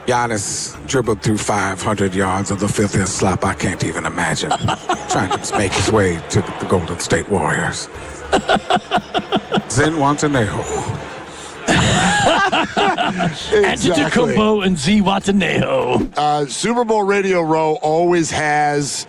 Giannis dribbled through 500 yards of the filthiest slop I can't even imagine, trying to make his way to the Golden State Warriors. Zen Watanejo. Antetokounmpo and Z Watanejo. Super Bowl Radio Row always has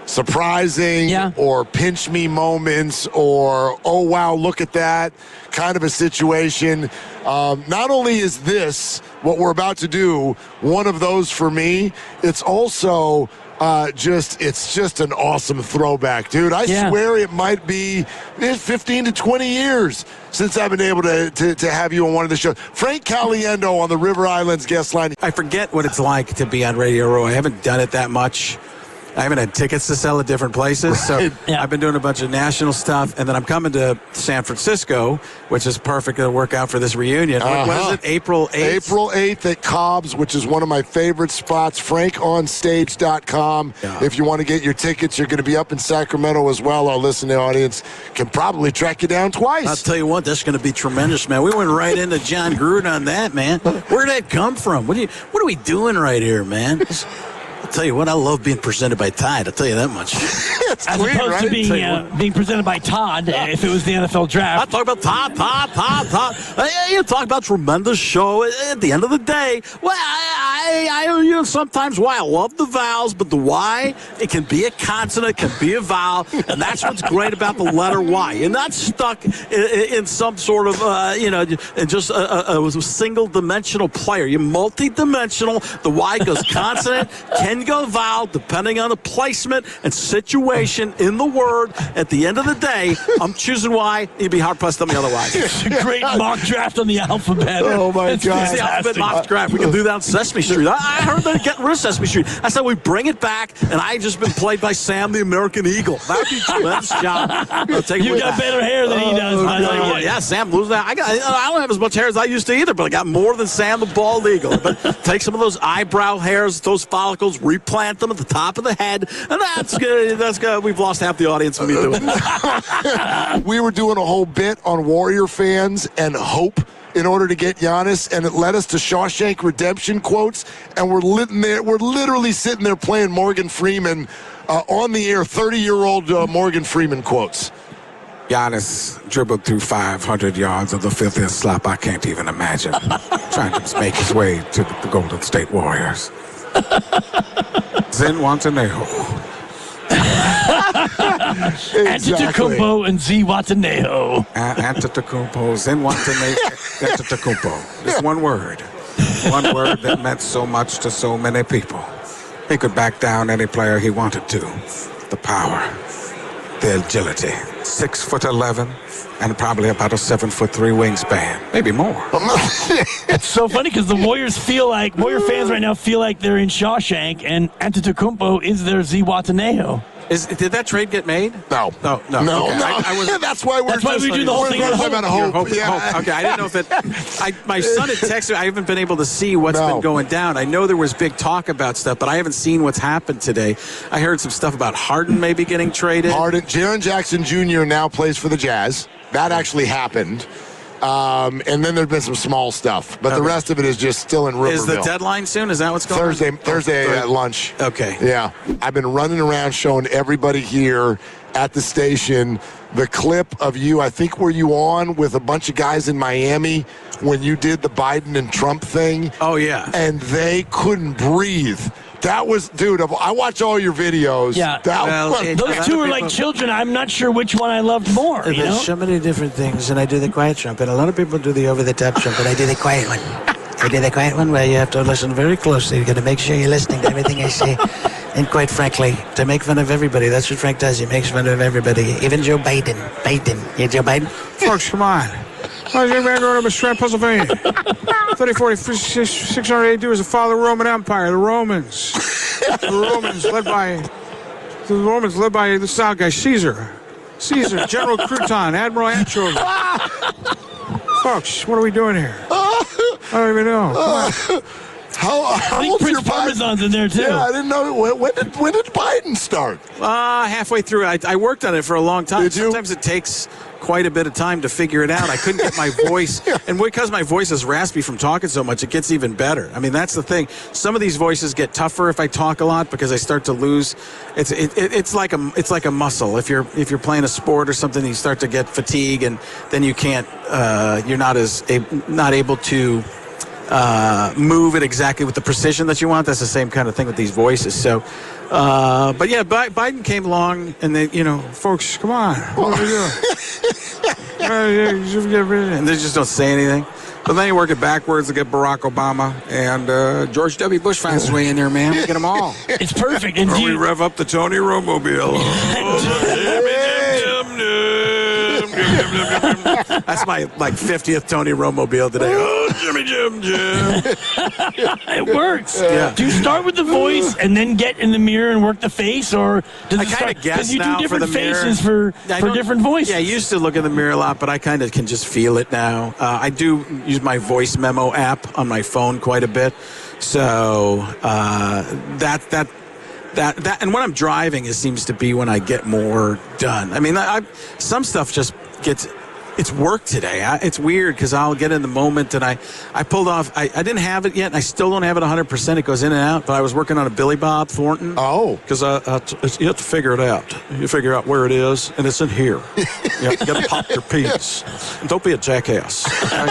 surprising or pinch me moments or, oh, wow, look at that kind of a situation. Not only is this, what we're about to do, one of those for me, it's also it's just an awesome throwback, dude. I swear it might be 15 to 20 years since I've been able to have you on one of the shows. Frank Caliendo on the River Islands guest line. I forget what it's like to be on Radio Row. I haven't done it that much. I haven't had tickets to sell at different places, so I've been doing a bunch of national stuff, and then I'm coming to San Francisco, which is perfect to work out for this reunion. When is it, April 8th? April 8th at Cobb's, which is one of my favorite spots, frankonstage.com. If you want to get your tickets, you're going to be up in Sacramento as well. Our listening audience can probably track you down twice. I'll tell you what, that's going to be tremendous, man. We went right into Jon Gruden on that, man. Where did that come from? What are we doing right here, man? I'll tell you what, I love being presented by Tide. I'll tell you that much. As opposed to being presented by Todd if it was the NFL draft. I talk about Todd. You talk about tremendous show. At the end of the day, well, I sometimes why I love the vowels, but the Y, it can be a consonant, it can be a vowel, and that's what's great about the letter Y. You're not stuck in some sort of, just a single-dimensional player. You're multi-dimensional. The Y goes consonant, can go vowel, depending on the placement and situation in the word. At the end of the day, I'm choosing Y. You'd be hard-pressed to tell me otherwise. It's a great mock draft on the alphabet. Oh, my God. It's the alphabet mock draft. We can do that on Sesame Street. I heard they're getting rid of Sesame Street. I said we bring it back, and I just been played by Sam the American Eagle. That would be a tremendous job. You got better hair than he does. Yeah, Sam losing that. I don't have as much hair as I used to either, but I got more than Sam the bald eagle. But take some of those eyebrow hairs, those follicles, replant them at the top of the head, and that's good. That's good. We've lost half the audience when we do it. We were doing a whole bit on Warrior fans and hope in order to get Giannis, and it led us to Shawshank Redemption quotes, and we're literally sitting there playing Morgan Freeman on the air, 30-year-old Morgan Freeman quotes. Giannis dribbled through 500 yards of the filthiest slop I can't even imagine, trying to make his way to the Golden State Warriors. Zen Watanejo. Antetokounmpo and Z Watanejo. Antetokounmpo, Zen Watanejo, Antetokounmpo. Just one word that meant so much to so many people. He could back down any player he wanted to. The power, the agility. 6'11", and probably about a 7'3" wingspan, maybe more. It's so funny because the Warrior fans right now feel like they're in Shawshank, and Antetokounmpo is their Z Watanejo. Did that trade get made? No. Okay. That's why we do the whole thing on hope. Yeah. Okay, I didn't know if it. My son had texted. I haven't been able to see what's been going down. I know there was big talk about stuff, but I haven't seen what's happened today. I heard some stuff about Harden maybe getting traded. Jaren Jackson Jr. now plays for the Jazz. That actually happened. And then there's been some small stuff, but the rest of it is just still in Riverville. Is the deadline soon? Is that what's going on? Thursday at lunch. Okay. Yeah. I've been running around showing everybody here at the station the clip of you. I think were you on with a bunch of guys in Miami when you did the Biden and Trump thing? Oh, yeah. And they couldn't breathe. That was, dude, I watch all your videos. Yeah. Those two are like children. I'm not sure which one I loved more. There's so many different things, and I do the quiet trumpet. A lot of people do the over-the-top trumpet. I do the quiet one. I do the quiet one where you have to listen very closely. You've got to make sure you're listening to everything I say. And quite frankly, to make fun of everybody, that's what Frank does. He makes fun of everybody, even Joe Biden. Yeah, Joe Biden? Folks, come on. How's your man going to Strand, Pennsylvania? 600 AD was the father of the Roman Empire, the Romans. The Romans led by the style guy, Caesar, General Crouton, Admiral Anchovy. Folks, what are we doing here? I don't even know. I think Prince Parmesan's in there, too. Yeah, I didn't know. When did Biden start? Halfway through. I worked on it for a long time. Did you? Sometimes it takes quite a bit of time to figure it out. I couldn't get my voice. And because my voice is raspy from talking so much, it gets even better. I mean, that's the thing. Some of these voices get tougher if I talk a lot because I start to lose. It's like a muscle. If you're playing a sport or something, you start to get fatigue, and then you can't. You're not able to move it exactly with the precision that you want. That's the same kind of thing with these voices. So, but yeah, Biden came along, and they, folks, come on, what are we doing? And they just don't say anything. But then you work it backwards to get Barack Obama, and George W. Bush finds his way in there, man. We get them all. It's perfect. And we rev up the Tony Romo-mobile. That's my 50th Tony Romo-mobile today. Oh, Jimmy Jim. It works. Yeah. Do you start with the voice and then get in the mirror and work the face, or does I kind of guess you now do different for the mirror. faces for different voices? Yeah, I used to look in the mirror a lot, but I kind of can just feel it now. I do use my voice memo app on my phone quite a bit, so that and when I'm driving, it seems to be when I get more done. I mean, some stuff just gets. It's work today. It's weird because I'll get in the moment, and I pulled off. I didn't have it yet, and I still don't have it 100%. It goes in and out, but I was working on a Billy Bob Thornton. Oh. Because you have to figure it out. You figure out where it is, and it's in here. You got to pop your peas. And don't be a jackass. Okay?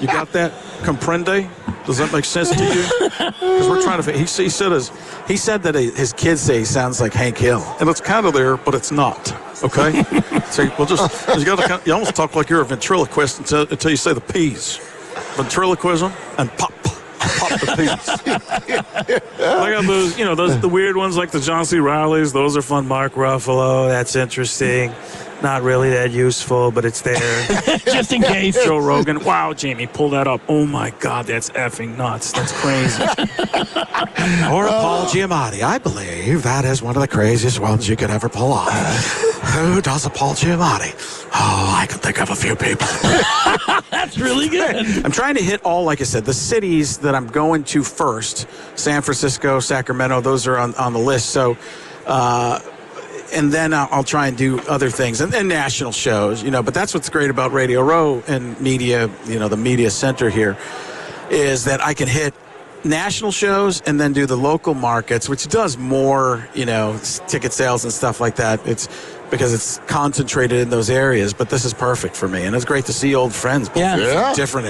You got that? Comprende? Does that make sense to you? Because we're trying to. He said that his kids say he sounds like Hank Hill, and it's kind of there, but it's not. Okay, so you almost talk like you're a ventriloquist until you say the P's. Ventriloquism and pop the P's. I got those the weird ones like the John C. Reillys. Those are fun. Mark Ruffalo, that's interesting. Not really that useful, but it's there. Just in case. Joe Rogan. Wow, Jamie, pull that up. Oh my God, that's effing nuts. That's crazy. Or Paul Giamatti. I believe that is one of the craziest ones you could ever pull off. Who does a Paul Giamatti? Oh, I can think of a few people. That's really good. I'm trying to hit all, like I said, the cities that I'm going to first. San Francisco, Sacramento, those are on the list. So, and then I'll try and do other things and national shows, but that's what's great about Radio Row and media, the media center here, is that I can hit national shows and then do the local markets, which does more, ticket sales and stuff like that. It's because it's concentrated in those areas, but this is perfect for me, and it's great to see old friends. Different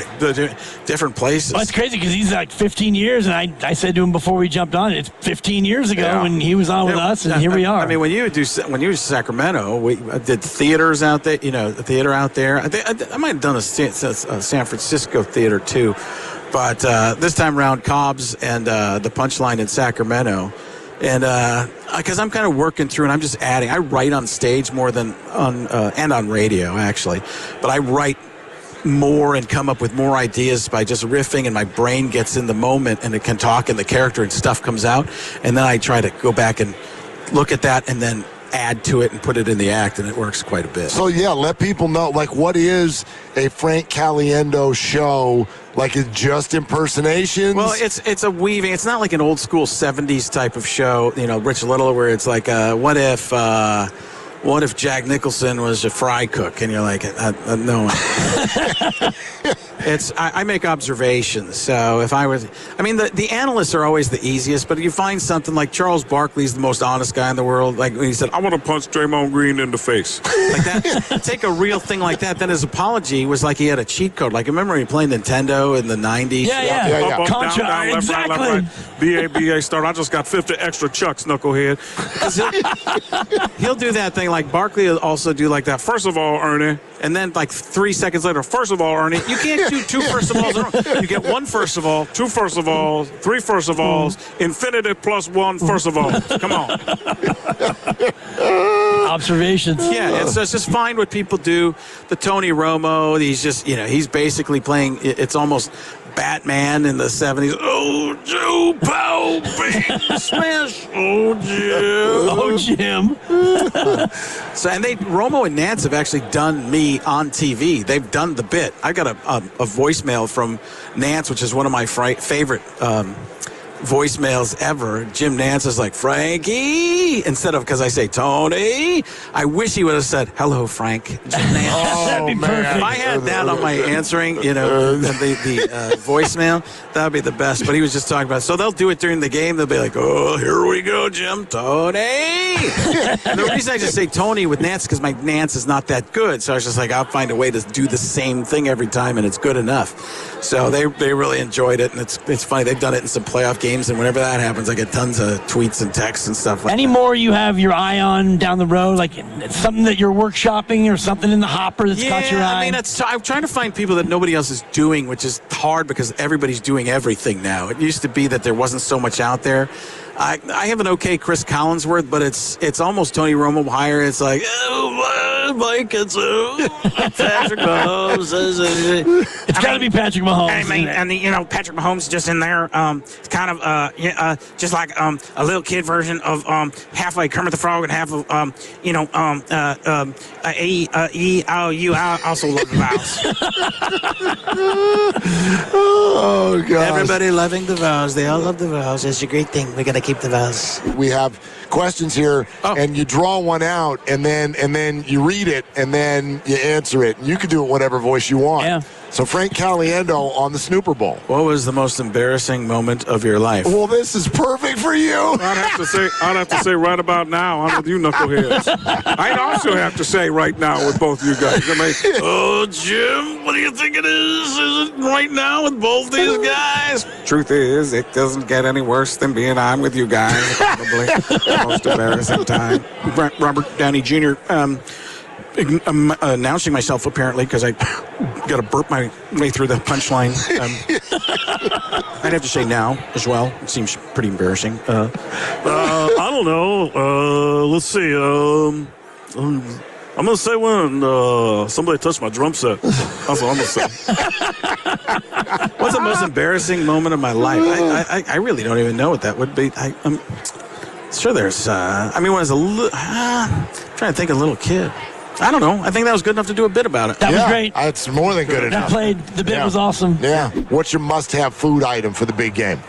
places. Well, it's crazy because he's like 15 years, and I said to him before we jumped on, it's 15 years ago when he was on with us, and here we are. I mean, when you were Sacramento, we did theaters out there, the theater out there. I might have done a San Francisco theater too, but this time around, Cobb's and the Punchline in Sacramento. And because I'm kind of working through, and I'm just adding. I write on stage more than on radio, actually. But I write more and come up with more ideas by just riffing, and my brain gets in the moment, and it can talk, and the character and stuff comes out. And then I try to go back and look at that, and then add to it and put it in the act, and it works quite a bit. So, let people know, what is a Frank Caliendo show? It's just impersonations? Well, it's a weaving. It's not like an old school 70s type of show, Rich Little, where it's like, what if Jack Nicholson was a fry cook? And you're like, no. I make observations. So if I was, the analysts are always the easiest, but you find something like Charles Barkley's the most honest guy in the world. Like when he said, I want to punch Draymond Green in the face. Like that. Take a real thing like that. Then his apology was like he had a cheat code. Like, remember he played Nintendo in the 90s? Yeah. Up, Contra, down, left, exactly. right, BABA start. I just got 50 extra chucks, knucklehead. He'll do that thing like Barkley will also do like that. First of all, Ernie. And then like 3 seconds later, first of all, Ernie, you can't do two first of alls. You get one first of all, two first of alls, three first of alls, infinity plus one first of all. Come on. Observations. Yeah, it's just find what people do. The Tony Romo, he's just, he's basically playing, it's almost Batman in the 70s. Oh, Joe, pow, bang, smash. Oh, Jim. Oh, Jim. So, and Romo and Nantz have actually done me on TV. They've done the bit. I got a voicemail from Nantz, which is one of my favorite voicemails ever. Jim Nantz is like, Frankie, instead of, because I say Tony, I wish he would have said, hello, Frank. Jim Nantz. That'd be perfect. If I had that on my answering, the voicemail, that would be the best. But he was just talking about, so they'll do it during the game. They'll be like, oh, here we go, Jim, Tony. And the reason I just say Tony with Nantz, because my Nantz is not that good. So I was just like, I'll find a way to do the same thing every time, and it's good enough. So they really enjoyed it, and it's funny. They've done it in some playoff games, and whenever that happens, I get tons of tweets and texts and stuff like Any that. more you have your eye on down the road, like something that you're workshopping or something in the hopper that's caught your eye? I mean, I'm trying to find people that nobody else is doing, which is hard because everybody's doing everything now. It used to be that there wasn't so much out there. I have an okay Chris Collinsworth, but it's almost Tony Romo higher. It's like, oh, Mike, it's Patrick Mahomes. It's got to be Patrick Mahomes. I mean, and Patrick Mahomes just in there. It's kind of just like a little kid version of half like Kermit the Frog and half of I also love the vowels. Oh, God. Everybody loving the vowels. They all love the vowels. It's a great thing. We got to keep the vowels. We have questions here, and you draw one out, and then you read it, and then you answer it. You can do it whatever voice you want. Yeah. So Frank Caliendo on the Snooper Bowl. What was the most embarrassing moment of your life? Well, this is perfect for you. I'd have to say right about now. I'm with you, knuckleheads. I'd also have to say right now with both you guys. I mean, oh, Jim, what do you think it is? Is it right now with both these guys? Truth is, it doesn't get any worse than being on with you guys. Probably the most embarrassing time. Robert Downey Jr. Announcing myself apparently because I got to burp my way through the punchline. I'd have to say now as well. It seems pretty embarrassing. I don't know. Let's see. I'm going to say when somebody touched my drum set. That's what I'm going to say. What's the most embarrassing moment of my life? I really don't even know what that would be. I'm sure there's, when I was trying to think of a little kid. I don't know. I think that was good enough to do a bit about it. That was great. It's more than good enough. The bit was awesome. Yeah. What's your must-have food item for the big game?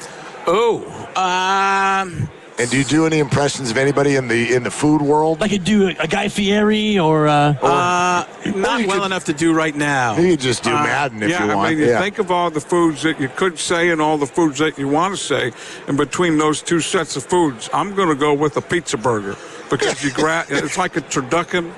And do you do any impressions of anybody in the food world? Like you do a Guy Fieri or not well enough to do right now. You could just do Madden if you want. Think of all the foods that you could say and all the foods that you want to say. And between those two sets of foods, I'm going to go with a pizza burger because it's like a turducken,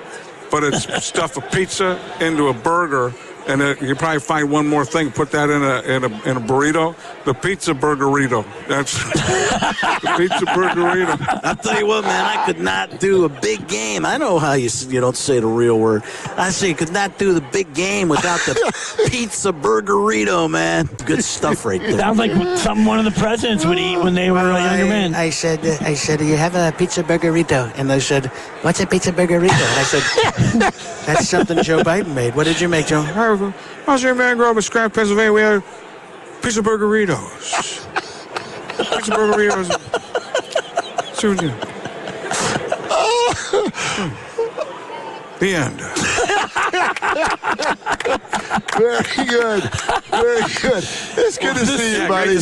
but it's stuff a pizza into a burger. And you probably find one more thing. Put that in a burrito. The pizza burgerito. That's the pizza burgerito. I'll tell you what, man. I could not do a big game. I know how you don't say the real word. I say could not do the big game without the pizza burgerito, man. Good stuff right there. Sounds like something one of the presidents would eat when they were younger men. I said, you have a pizza burgerito? And they said, what's a pizza burgerito? And I said, that's something Joe Biden made. What did you make, Joe? I was in Van Grove, Scranton, Pennsylvania. We had pizza burgeritos. Pizza burgeritos. See what you do. The end. Very good. Very good. It's good to see you, buddy.